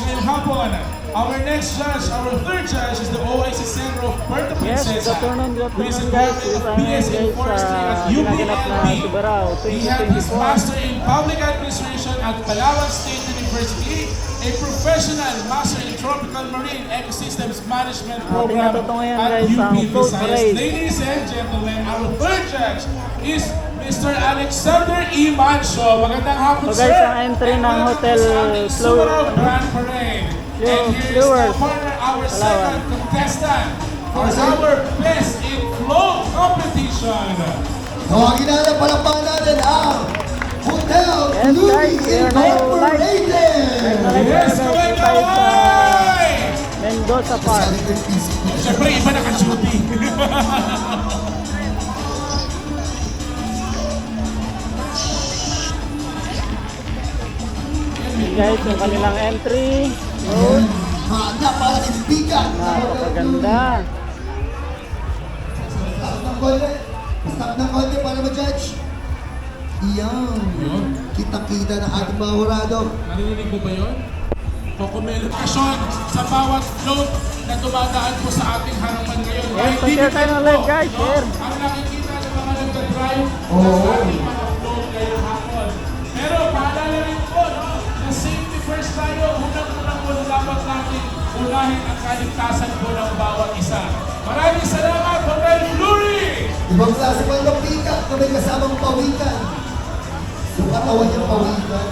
Ngayong hapon, our next judge, our third judge is the OIC Centro of Puerto Princesa. Who is a graduate of BS in Forestry at UPLB. He had his Master in Public Administration at Palawan State University, a professional Master in Tropical Marine Ecosystems Management Program at UP Visayas. Ladies and gentlemen, our third judge is Mr. Alexander E. Mancio. Magandang hapon, sir. Ang entry ng Hotel Surao Grand Parade. And here is the partner, our second contestant for our Best in Float competition. Tawagin na lang palampahan natin ang Hotel Louis Incorporated! Yes, kaway-kaway! Mendoza Park. Siyempre, iba naka-shooting. Guys, yung kanilang entry. Road. Napakaibigan! Napakaganda. Stop ng konti para ma-judge. Iyan. Kita-kita na ating mga hurado. Narinig mo ba yun? Kokomelo-kasyon sa bawat float na dumadaan po sa ating harapan ngayon. Yes, pa-share tayo ng live, guys. Share. Ang nakikita ng mga nagdadrive sa ating mga float ngayong hapon. Pero paalala rin po, no, na safety first tayo. Unang-unang po dapat natin unahin ang kaligtasan po ng bawat isa. Maraming salamat, Hotel Fleury! Ibang klase pa yung pikat na may kasamang pawikan. Yung katawan niyang pawikan.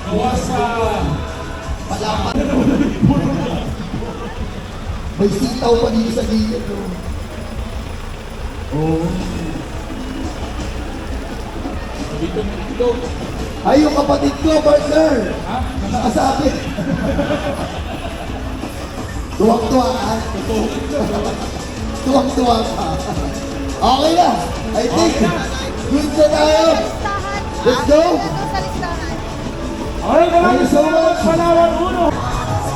Gawa sa... Palapan. May sitaw pa dito sa gilid. Oh. Ay, yung kapatid ko, partner. Nakasabi. Tuwang-tuwa ka. Tuwang-tuwa ka. Okay na. I think. Good na tayo. Let's go. Alright, maraming salamat, Palawan Uno!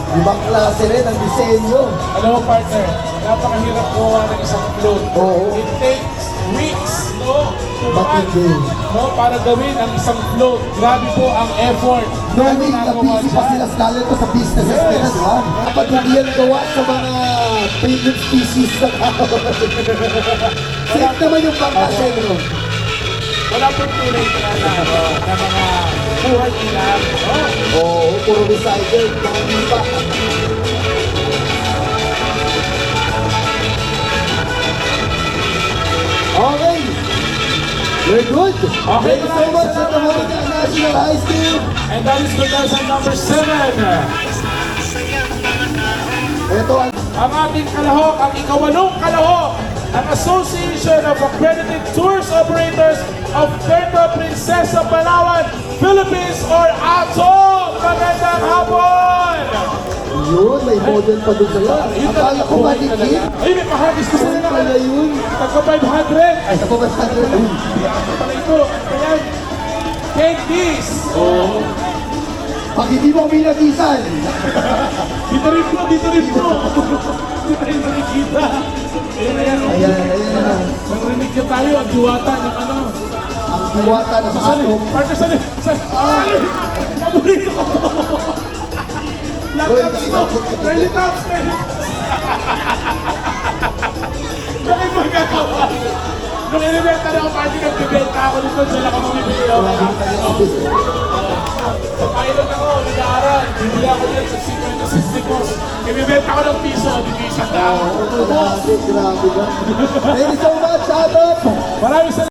Ibang klase rin ang disenyo. Alam mo, partner, napakahirap gawa ng isang float. Oo. It takes weeks, no? To Matindi. no? Para gawin ang isang float. Grabe po ang effort. Knowing na busy pa sila lalo to sa businesses nila, di ba? Kapag hindi yan gawa sa mga favorite species na tao. Safe naman yung pangkasin, no? Wala pong tunay na mga buhay nila. Oo, puro recycle, mga lipa. Okay. We're good. Okay, Thank you so much sa Tamarika National High School. And that is contestant number 7. Ito ang Ang ating kalahok, ang ikawalong kalahok, ang Association of Accredited Tours Operators of Puerto Princesa, Palawan, Philippines, or ATO! Magandang hapon! yun, may model pa doon sa taas. Akala ko manikit. Ay, may mahagis ko sila na. Pala yun. Tagka 500. Ay, ako ba sa akin? Pala ito. Ayan. Candies. Oo. Pag hindi mo minagisan. Dito rin po, dito rin po. Dito rin nakikita. Ayan, ayan. Ayan. Narinig ka tayo, ang diwata ng ano. Ang diwata na sa atom. Partner, sali. Ay! Paborito ko. Laptops ko. Really tops, man. Bakit magagawa? Nung inibenta na ako, party nagbibenta ako dito, dyan ako mamibili ako. Sa pilot ako, nag-aaral. Bibili ako dyan sa Secret Assisticos. Ibibenta ko ng piso, hindi isang daan. Grabe ka. Thank you so much, Atom. Maraming salamat.